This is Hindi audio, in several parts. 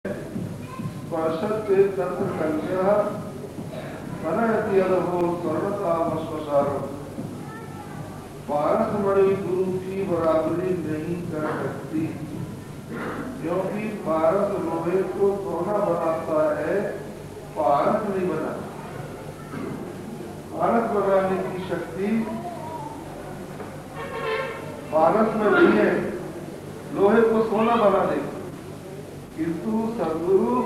स्पर्शत्वे तंत्र कल्प्यः मनयति अदहो स्वर्णतामस्वसारम्। पारसमणि गुरु की बराबरी नहीं कर सकती, क्योंकि पारस लोहे को सोना बनाता है, पारस नहीं बनाता। पारस बनाने की शक्ति पारस में नहीं है, लोहे को सोना बना देगा। किंतु सद्गुरु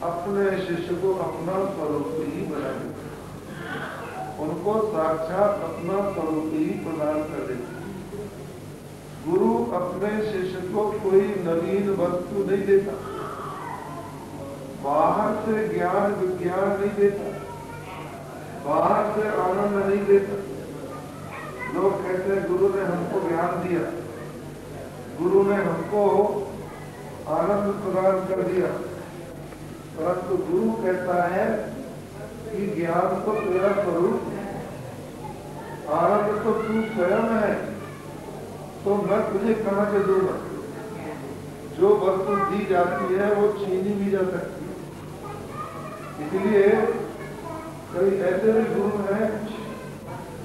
अपने शिष्य को अपना स्वरूप ही बना देते, उनको साक्षात अपना स्वरूप ही प्रदान कर देते। गुरु अपने शिष्य को कोई नवीन वस्तु नहीं देता, बाहर से ज्ञान विज्ञान नहीं देता, बाहर से आनंद नहीं देता। लोग कहते हैं गुरु ने हमको ज्ञान दिया, गुरु ने हमको आनंद प्रदान कर दिया, परंतु गुरु कहता है कि ज्ञान तो तेरा स्वरूप, आनंद तो तू स्वयं है, तो मैं तुझे कहां से दूंगा। जो वस्तु दी जाती है वो छीनी भी जा सकती है। इसलिए कई ऐसे भी गुरु हैं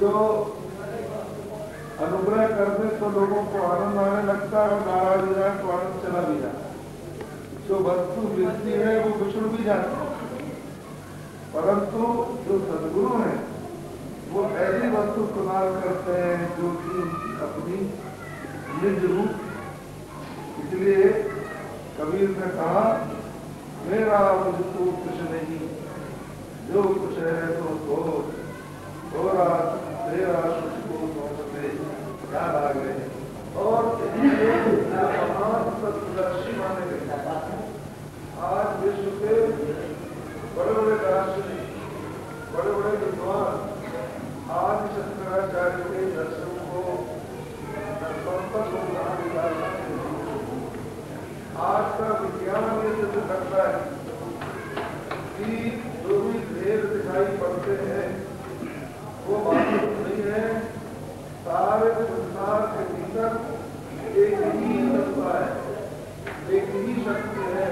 जो अनुग्रह करते तो लोगों को आनंद आने लगता है, और नाराज हो जाए तो आनंद चला भी जाता है। जो वस्तु मिलती है वो बिछुड़ भी जाती है, परंतु जो सद्गुरु है वो ऐसी वस्तु प्रदान करते हैं जो कि अपनी निज रूप। इसलिए कबीर ने कहा, मेरा मुझको कुछ नहीं, जो कुछ है तो थोड़ा तेरा मुझको से याद आ गए। और महान सत्दर्शी माने गए। आज विश्व के बड़े बड़े दार्शनिक, बड़े बड़े विद्वान आज शंकराचार्य के दर्शन को आज का विज्ञान ये सिद्ध करता है कि जो भी भेद दिखाई पड़ते हैं वो वास्तव नहीं है। सारे संसार के भीतर एक ही सत्ता है, एक ही शक्ति है,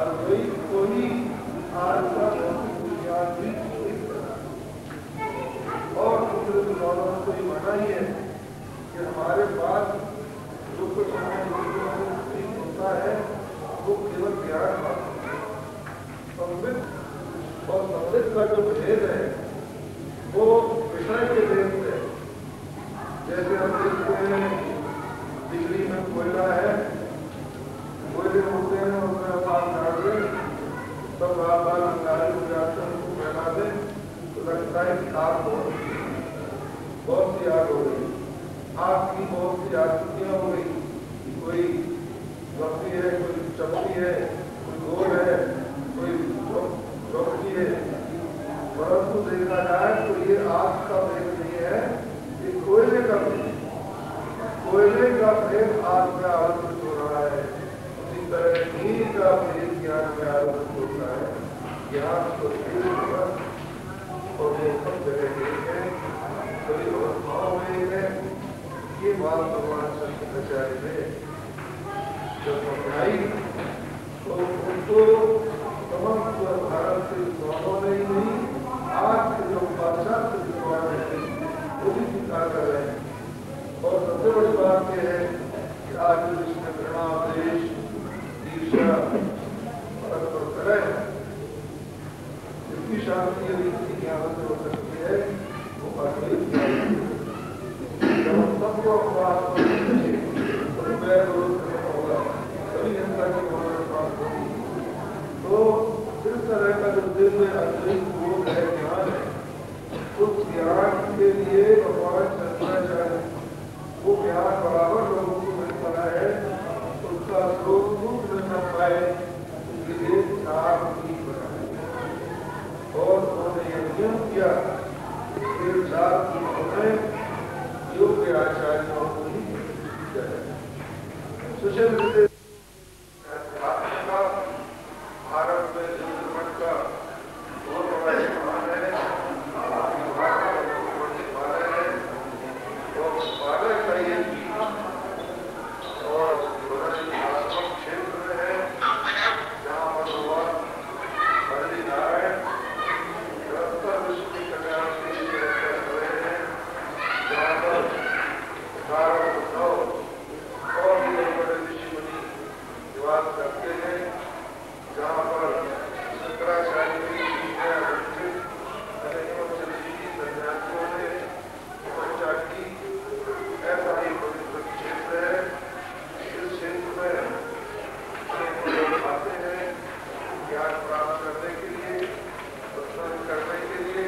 अद्वैत को ही आज का विज्ञान भी। और दूसरे विद्वानों को ये माना ही है कि हमारे पास जो कुछ होता है वो केवल ज्ञान संबित और संबित का जो भेद है वो विषय के भेद से। जैसे हम देखते हैं दिल्ली में कोयला है, कोयले होते हैं, उसमें पास डाल दे, सब रात अंगारे हो जाते हैं, उनको फैला दे तो लगता है कि आग हो, बहुत सी आग हो गई। आग की बहुत सी आकृतियां हो गई, कोई लंबी है, कोई चपटी है, कोई गोल है, कोई चौकी है। परंतु देखा जाए तो ये आग का भेद नहीं है, ये कोयले का भेद। कोयले का भेद आग में आरोपित हो रहा है, उसी तरह नील का भेद ज्ञान में आरोपित होता है। ज्ञान तो और ये सब जगह एक है, सभी अवस्थाओं में एक है। ये बात भगवान शंकराचार्य ने जब अपनाई तो उनको समस्त भारत के विद्वानों ने ही नहीं, आज के जो पाश्चात्य विद्वान है वो भी स्वीकार कर रहे हैं। और सबसे बड़ी बात यह है कि आज विश्व में घृणा, द्वेष, ईर्ष्या, परस्पर कलह, इसकी शांति यदि किसी के आनंद हो सकती है वो अद्वैत ज्ञान। जब हम सबको अपराध सभी बैर विरोध होगा, सभी हिंसा की भावना प्राप्त होगी, तो इस तरह का जो दिल में अद्वैत बोध है, ज्ञान है, उस ज्ञान के लिए भगवान शंकराचार्य वो ज्ञान बराबर लोगों को मिलता है, उसका स्रोत रूप में न पाए इसलिए चार भी बनाए। और उन्होंने यह नियम किया कि चार में योग्य आचार्यों को ही सुशील भारत में मठ का बहुत बड़ा स्थान है, और का ये और क्षेत्र है। बात करते हैं जहाँ पर शंकराचार्य की सन्यासियों ने तपस्या की। ऐसा ही पवित्र क्षेत्र है। इस क्षेत्र में अनेक लोग आते हैं ज्ञान प्राप्त करने के लिए, सत्संग करने के लिए,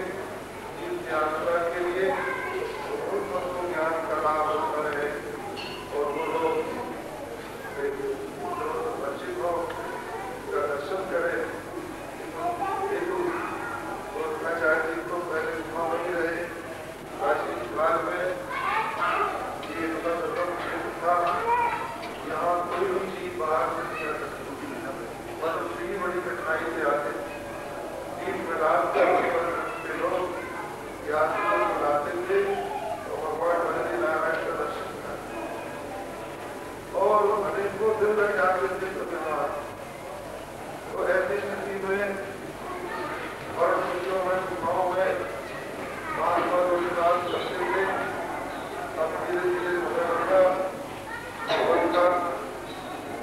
तीर्थ यात्रा के लिए। उन सबको ज्ञान का लाभ होता है और वो लोग वंचित हो का दर्शन करें। आचार्य जी को पहले वहाँ वही रहे। प्राचीन काल में ये दुर्गम क्षेत्र था, यहाँ कोई भी चीज बाहर से नहीं आ सकती। मतलब इतनी बड़ी कठिनाई से आते तीन प्रकार के लोग यात्री बुलाते थे और भगवान बद्री नारायण का दर्शन करते और अनेकों दिन लग जाते थे सबके साथ। तो ऐसी स्थिति में और गुफाओं में महात्मा रोजगार करते हुए अब धीरे धीरे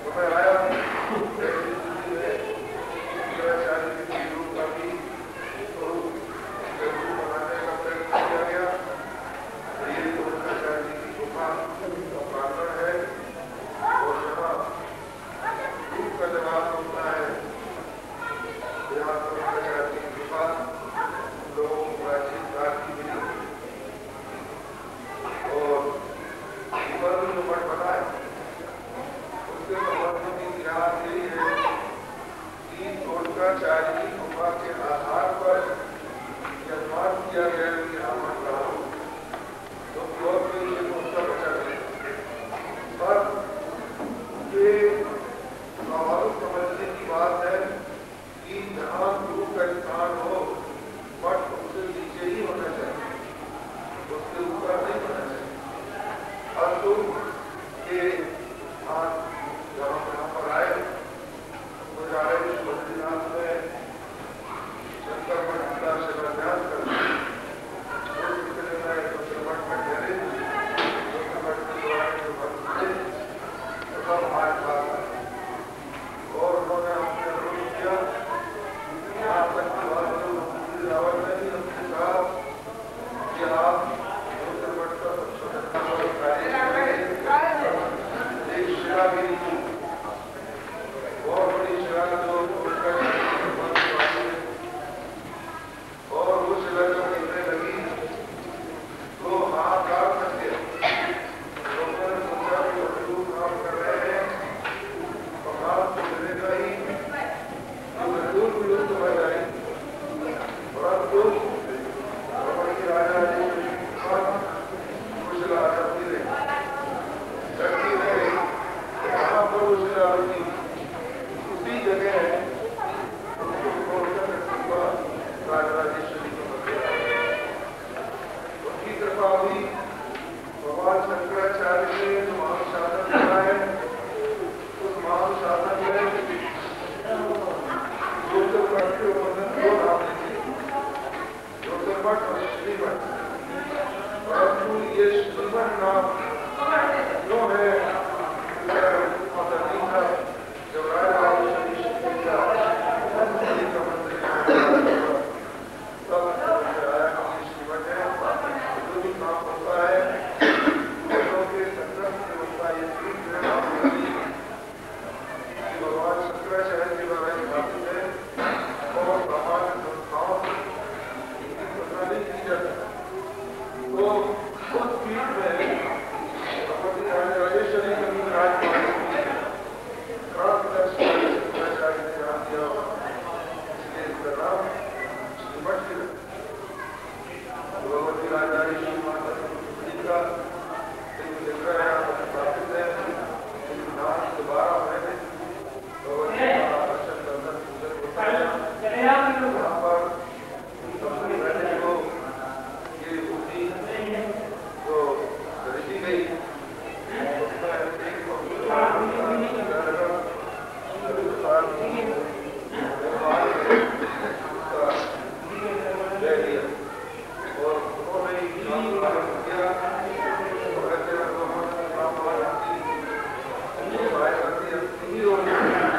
समय आया। शंकराचार्य के गुरु का भी गुरु बनाने का प्रयत्न किया गया। ये शंकराचार्य की गुफा का प्रांगण है और यहाँ धूप का जवाब होता है। यहाँ शंकराचार्य की गुफा लोगों को प्राचीन काल की मिली और जो मठ बना है उसके संबंध में इतिहास यही है कि शंकराचार्य की गुफा के आधार पर निर्माण किया गया कि यहाँ मठ रहा हो तो और कोई उसका बचा नहीं। पर ये स्वाभाविक समझने की बात है कि जहाँ गुरु का स्थान हो मठ उससे नीचे ही होना चाहिए, उसके ऊपर नहीं होना चाहिए। और तुम ये स्थान जहाँ यहाँ पर आए तो जा रहे बद्रीनाथ में शंकर मठ का शिलान्यास करते हैं। उस सिलसिले में शंकर मठ में ठहरे, शंकर मठ के द्वारा जो भक्त थे तो सब हमारे पास आए और उन्होंने हमसे अनुरोध किया। यहाँ तक की बात रावण ने भी हमसे कहा कि आप शंकर मठ का एक शिला भी बहुत बड़ी शिला जो और वो शिला जब गिरने लगी तो हाहाकार मच गया। लोगों ने सोचा कि लोग काम कर रहे हैं और काम तो मिलेगा ही, मजदूर भी लुप्त हो जाएंगे। परंतु राजा जी कुछ राजा रही यहाँ पर उसी जगह राजराजेश्वरी को मंदिर है। उनकी कृपा भी भगवान शंकराचार्य ने जो महान साधन किया है उस महान साधन में ज्योतिर्मठ के वर्णन दो नाम लिखे, ज्योतिर्मठ और श्रीमठ। परंतु ये श्रीमठ नाम जो है जब राजराजेश्वरी का तब आया कि श्रीमठ है जो भी काम होता है के संग्रह से होता है। भगवान शंकराचार्य के द्वारा स्थापित है और सामान्य संस्थाओं से इनकी तुलना नहीं की जा सकती। तो उस पीठ में राजराजेश्वरी के शंकराचार्य ने नाम दिया, इसलिए इसका नाम श्रीमठ ही रखा। भगवती राजराजेश्वरी माता का विग्रह स्थापित है। नाम दोबारा मैंने भगवती का दर्शन करना पूजन होता है। यहाँ पर अपनी रहने को ये मूर्ति जो खरीदी गई उसमें एक और उन्होंने किया और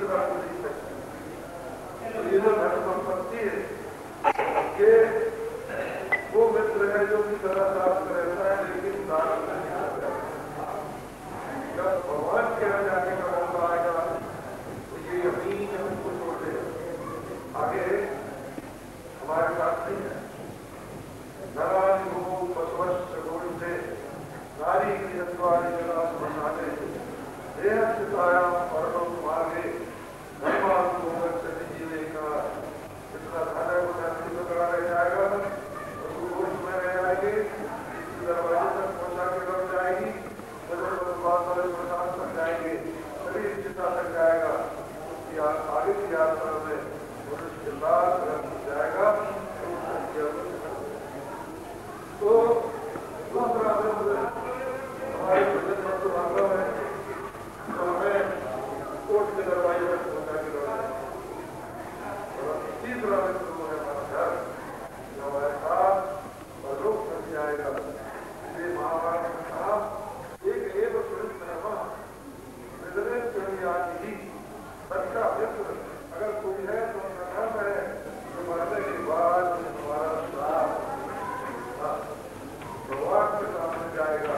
तीसरा नहीं सकती। तो ये जो धन संपत्ति है कि वो मित्र है जो कि सदा साथ में रहता है लेकिन दान नहीं करता। जब भगवान के यहाँ जाने का मौका आएगा तो ये यकीन हमको छोड़ देगा, आगे हमारे पास नहीं है। नारायण को पशुवश गोविंदे नारी की हत्वारी जला सुनाने देह सिताया पर्णों मार्गे धर्मान को से जीने का इतना धन है वो धरती में खड़ा रह जाएगा, उसको गोश में रह जाएंगे, इसकी दरवाजे तक पहुंचा के लौट जाएगी, प्रसाद तक जाएंगे, शरीर चिता तक जाएगा, उसकी आगे की यात्रा में मनुष्य लाल जाएगा। तो दूसरा हमारे भजन में तो भागव है तो हमें कोर्ट के दरवाजे तक पहुंचा के लौट जाएंगे। और तीसरा मित्र वो है हमारा घर जो हमारे साथ लोग बन जाएगा। इसलिए महाभारत में कहा एक सच्चा मित्र अगर कोई है तो उनका नाम है जो मरने के बाद हमारा श्राप भगवान के सामने जाएगा,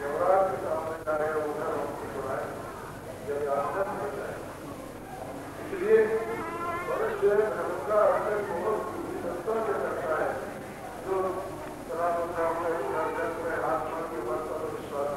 यमराज के सामने जाएगा, वो घर हमको सुनाए जब आनंद हो जाए। इसलिए मनुष्य धर्म का अपने बहुत संतों से करता है जो सनातन धर्म में आत्मा के मन पर विश्वास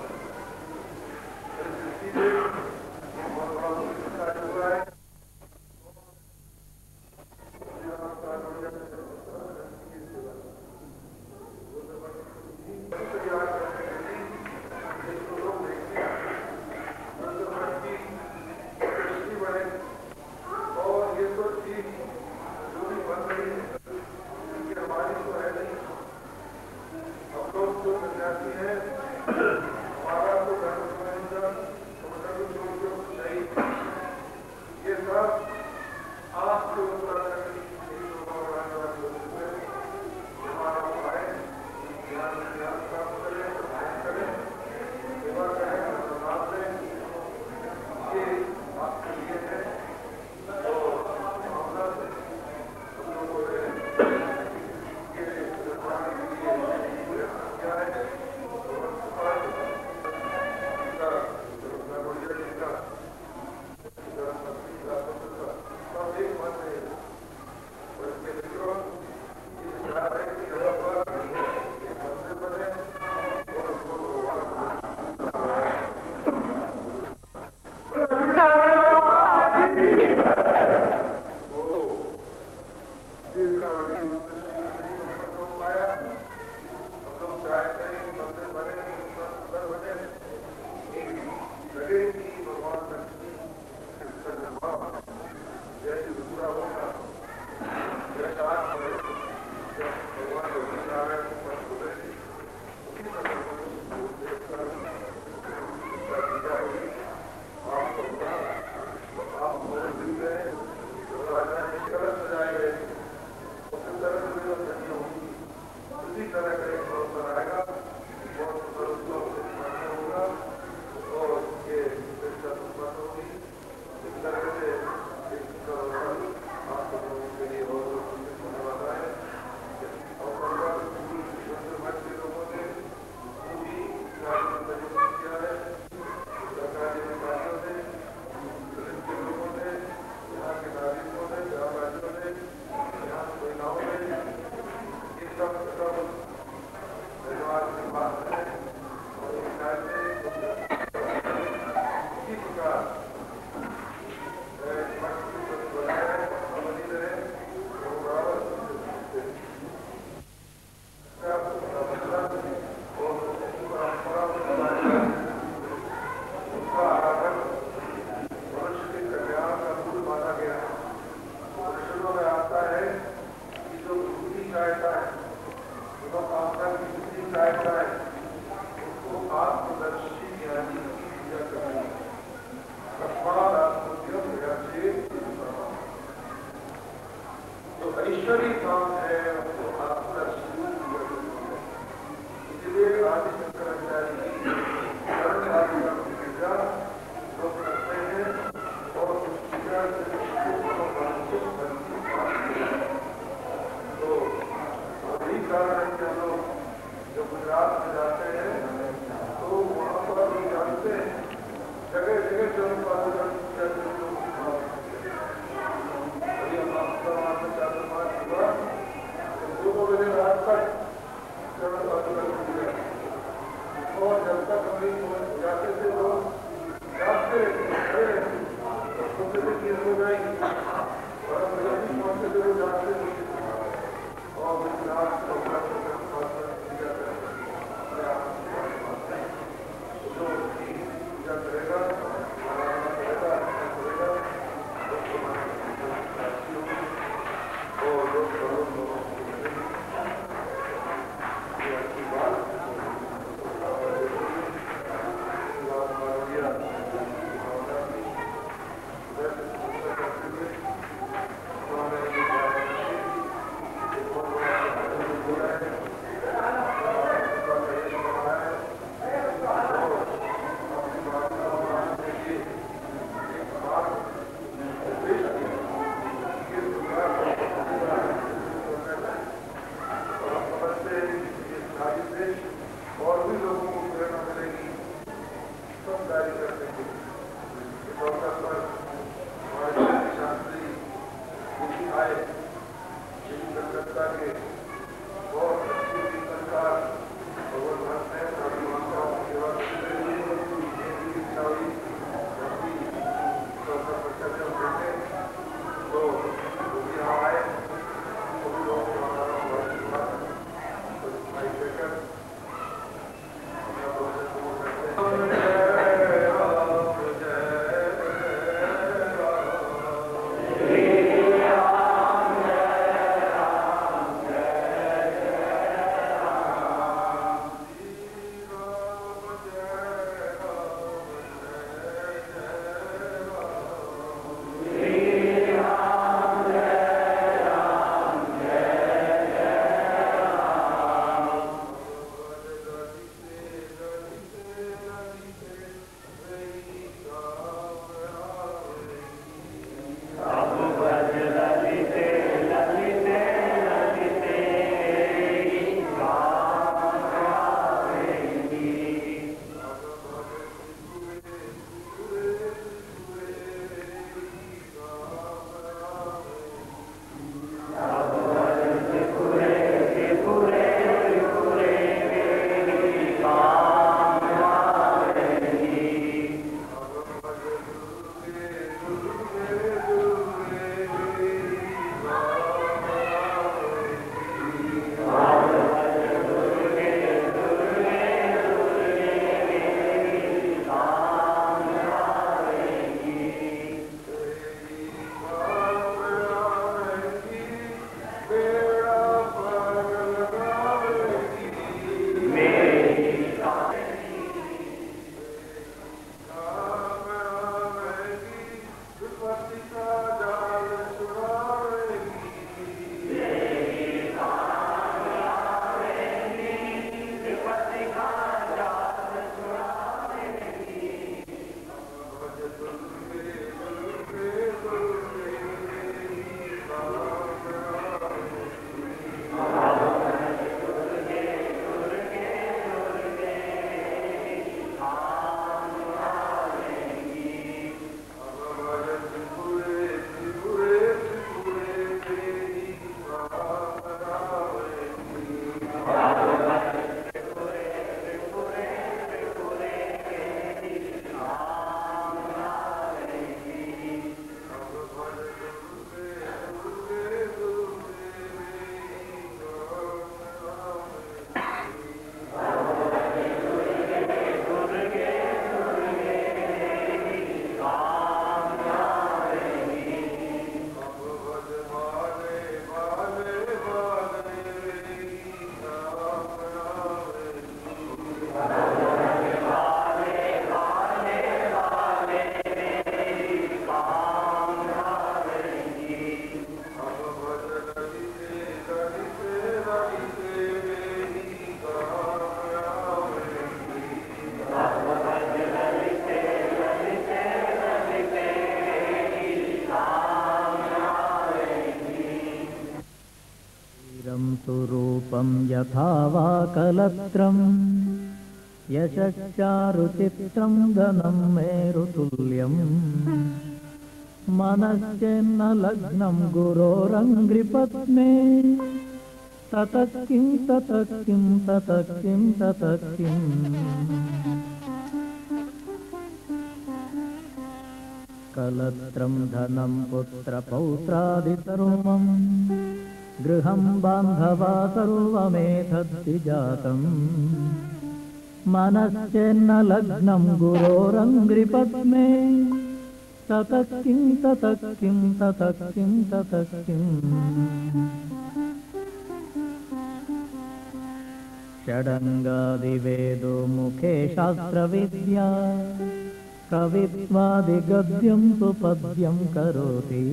तो वही कारण है कि हम लोग जब गुजरात में जाते हैं तो वहाँ पर हम जानते हैं जगह जगह जो रात तक और जब तक हम जाते थे तो जाते हो जाएंगे और हम जल्दी पहुंचते थे वो जाते नहीं और गुजरात जो करेगा और भी लोगों को प्रेरणा मिलेगी सब कार्य करने के इस अवसर पर सुरूपं यथा वा कलत्रं यशश्चारुचित्रं धनं मेरुतुल्यम् मनश्चेन्न लग्नं गुरोरङ्घ्रिपद्मे ततः किं ततः किं ततः किं ततः किम् कलत्रं धनं पुत्रपौत्रादिसर्वम् गृहं बान्धवा सर्वमेतद्धि जातम् मनश्चेन्न लग्नं गुरोरङ्घ्रिपद्मे ततः किं ततः किं ततः किं ततः किम् षडङ्गादिवेदो मुखे शास्त्रविद्या कवित्वादिगद्यं सुपद्यं करोति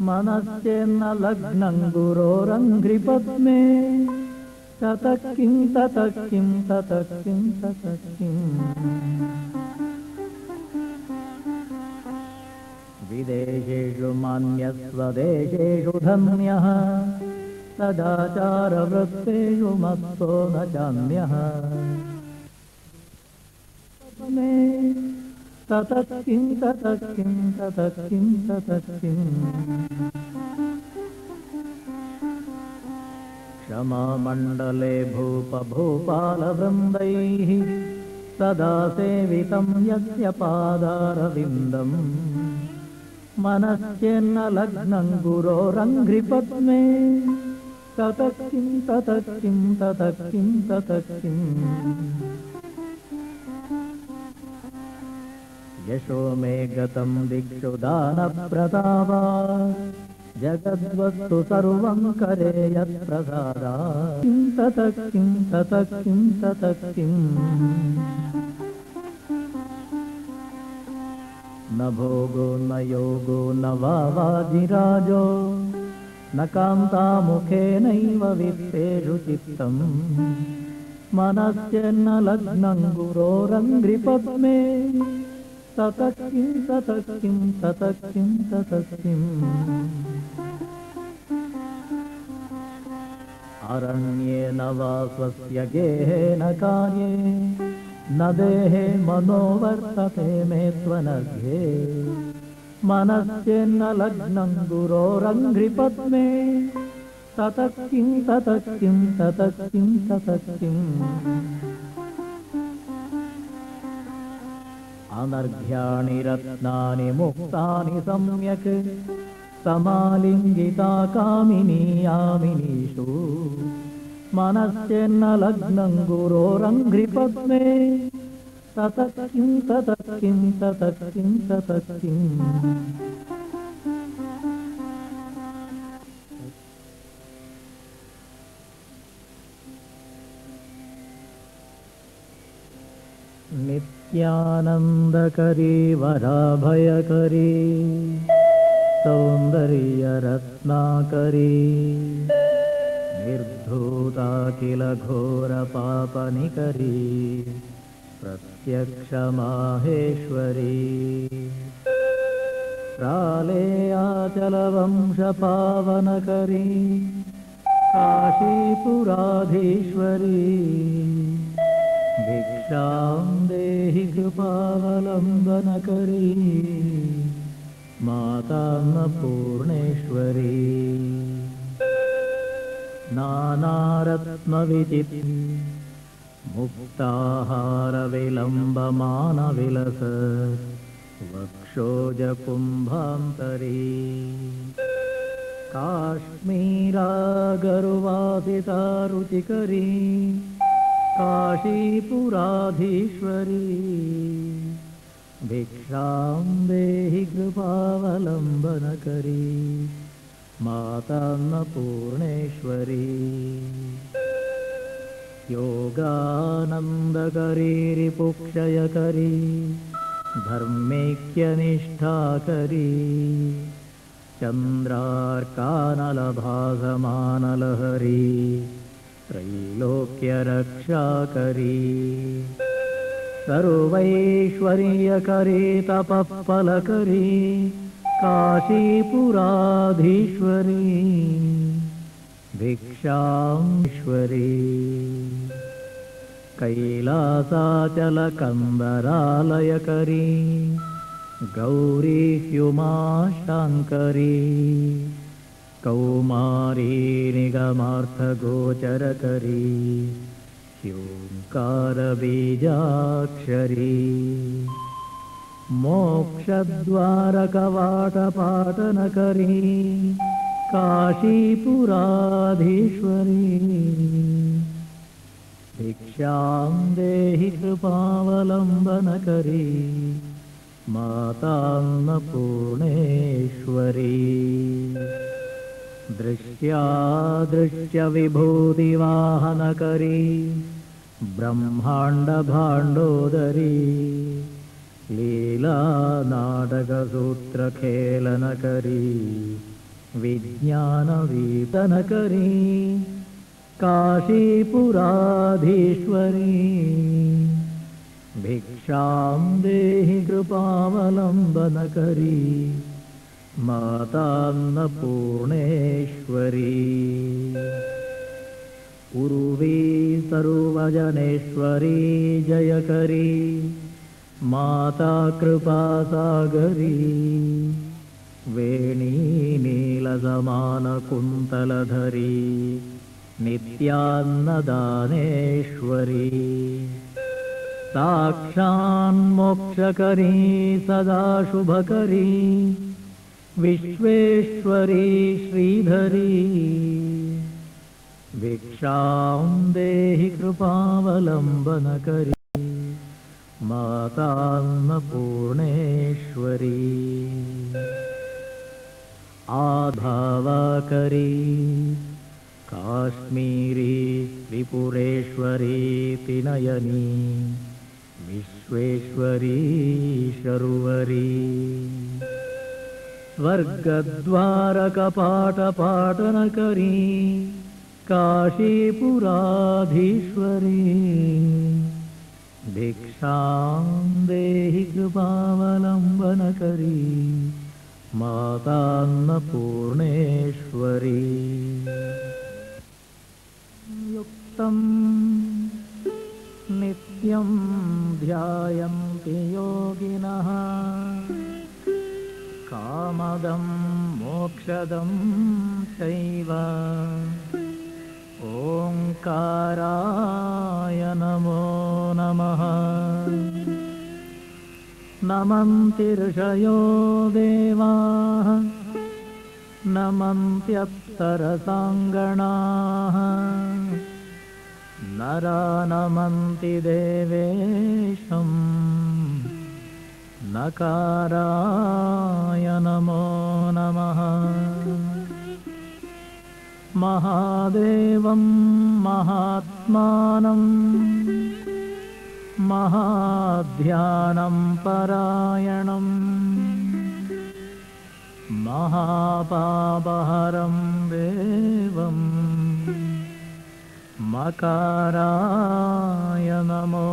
मनश्चेन्न लग्नं गुरोरङ्घ्रिपद्मे ततः किं ततः किं ततः किं ततः किम् विदेशेषु मान्यस्वदेशेषु धन्यः सदाचारवृत्तेषु मत्तो न चान्यः ततः किं ततः किं ततः किं ततः किम् क्षमामण्डले भूपभूपालवृन्दैः सदा सेवितं यस्य पादारविन्दम् मनश्चेन्न लग्नं गुरोरङ्घ्रिपद्मे ततः किं ततः किं ततः किं ततः किम् यशो मे गतं दिक्षु दानप्रतापा जगद्वस्तु सर्वं करे यत्प्रसादात् किं ततः किं ततः किं ततः किम् न भोगो न योगो न वा वाजिराजो न कान्तामुखेनैव वित्तेषु चित्तम् मनश्चेन्न लग्नं गुरोरङ्घ्रिपद्मे ततः किं ततः किं ततः किं ततः किम् अरण्ये न वा स्वस्य गेहेन कार्ये न देहे मनो वर्तते मे त्वनघ्ये मनश्चेन्न लग्नं गुरोरङ्घ्रिपद्मे ततः किं ततः किं ततः किं ततः किम् अनर्घ्याणि रत्नानि मुक्तानि सम्यक् समालिङ्गिता कामिनी यामिनीषु मनश्चेन्न लग्नं गुरोरङ्घ्रिपद्मे ततः किं ततः किं ततः किं ततः किम् नित्यानन्दकरी वराभयकरी सौन्दर्यरत्नाकरी निर्धूता किल घोरपापनिकरी प्रत्यक्षमाहेश्वरी प्रालेयाचलवंशपावनकरी काशीपुराधीश्वरी भिक्षां देहि कृपावलम्बनकरी मातान्नपूर्णेश्वरी नानारत्नविचित् मुक्ताहारविलम्बमानविलस वक्षोजकुम्भान्तरी काश्मीरागरुवासितारुचिकरी काशीपुराधीश्वरी भिक्षां देहि कृपावलम्बनकरी मातान्नपूर्णेश्वरी योगानन्दकरी रिपुक्षयकरी धर्मैक्यनिष्ठाकरी चन्द्रार्कानलभासमानलहरी त्रैलोक्यरक्षाकरी सर्वैश्वर्यकरी तपःफलकरी काशीपुराधीश्वरी भिक्षामीश्वरी कैलासाचलकन्दरालयकरी गौरी ह्युमाशाङ्करी कौमारी निगमार्थगोचरकरी ह्यूङ्कारबीजाक्षरी मोक्षद्वारकवाटपाटनकरी काशीपुराधीश्वरी भिक्षां देहि कृपावलम्बनकरी मातान्नपूर्णेश्वरी दृश्यादृश्यविभूतिवाहनकरी ब्रह्माण्डभाण्डोदरी लीलानाटकसूत्रखेलनकरी विज्ञानवीतनकरी काशीपुराधीश्वरी भिक्षां देहि कृपावलम्बनकरी मातान्नपूर्णेश्वरी उर्वी सर्वजनेश्वरी जयकरी माता कृपासागरी वेणी नीलसमानकुन्तलधरी नित्यान्नदानेश्वरी साक्षान्मोक्षकरी सदा शुभकरी विश्वेश्वरी श्रीधरी भिक्षां देहि कृपावलम्बनकरी मातान्नपूर्णेश्वरी आभावाकरी काश्मीरी त्रिपुरेश्वरी नयनी विश्वेश्वरी शर्वरी स्वर्गद्वारकपाटपाटनकरी काशीपुराधीश्वरी भिक्षां देहि कृपावलम्बनकरी मातान्नपूर्णेश्वरी युक्तं नित्यं ध्यायन्ति योगिनः कामदं मोक्षदं चैव ओंकाराय नमो नमः नमन्ति ऋषयो देवाः नमन्त्यप्सरसाङ्गणाः नरा नमन्ति देवेशं नकाराय नमो नमः महादेवं महात्मानं महाध्यानं परायणं महापापहरं देवं मकाराय नमो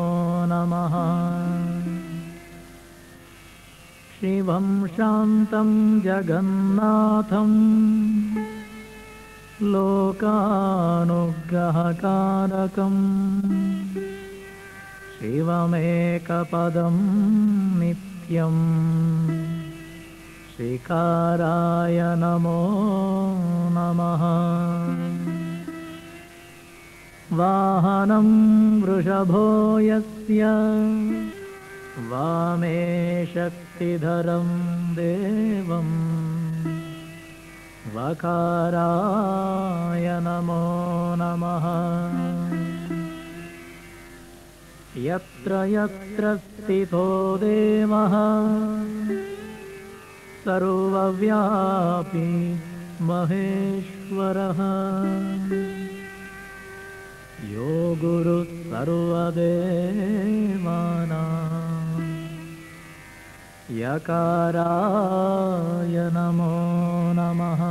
नमः शिवं शान्तं जगन्नाथं लोकानुग्रहकारकं शिवमेकपदं नित्यं श्रीकाराय नमो नमः वाहनं वृषभो यस्य वामे शक्तिधरं देवं वकाराय नमो नमः यत्र यत्र स्थितो देवः सर्वव्यापी महेश्वरः यो गुरुः सर्वदेवानां यकाराय नमो नमः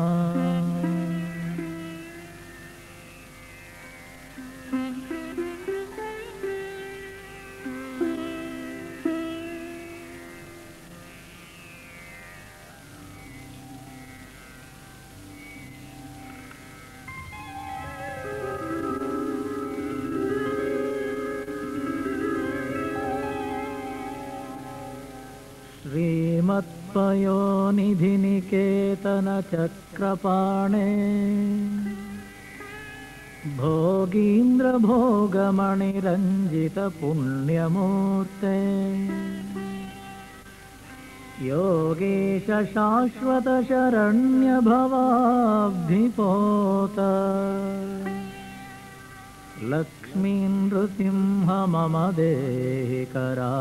पयोनिधिनिकेतनचक्रपाणे भोगीन्द्रभोगमणिरञ्जितपुण्यमूर्ते योगेश शाश्वतशरण्यभवाब्धिपोत लक्ष्मी नृसिंह मम देहि करावलम्बम्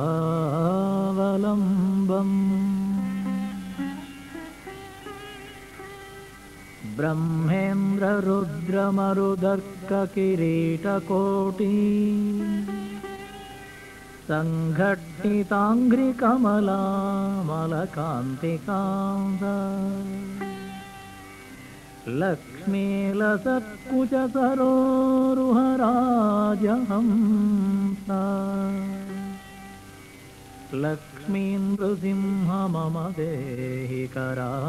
ब्रह्मेन्द्ररुद्रमरुदर्ककिरीटकोटि सङ्घट्टिताङ्घ्रिकमलामलकान्तिकान्त लक्ष्मीलसत्कुचसरोरुहराजहंसा लक्ष्मी नृसिंह मम देहि करावलम्बम्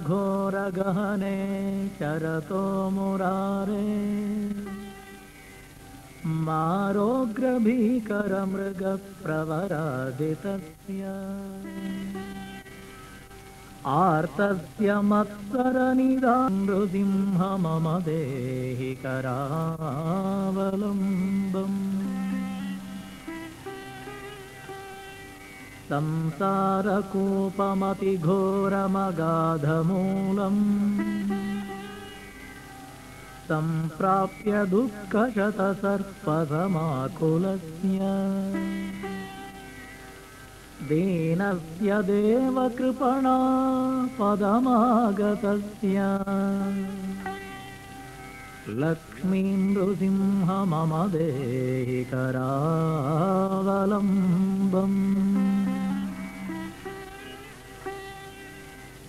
संसारघोरगहने शरतो मुरारे मारोग्रभीकरमृगप्रवरादितस्य आर्तस्य मत्सरनिदां नृसिंह मम देहि करावलम्बम् संसारकूपमतिघोरमगाधमूलम् सम्प्राप्य दुःखशतसर्पसमाकुलस्य दीनस्य देवकृपणा पदमागतस्य लक्ष्मी नृसिंह मम देहि करावलम्बम्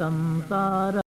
संसार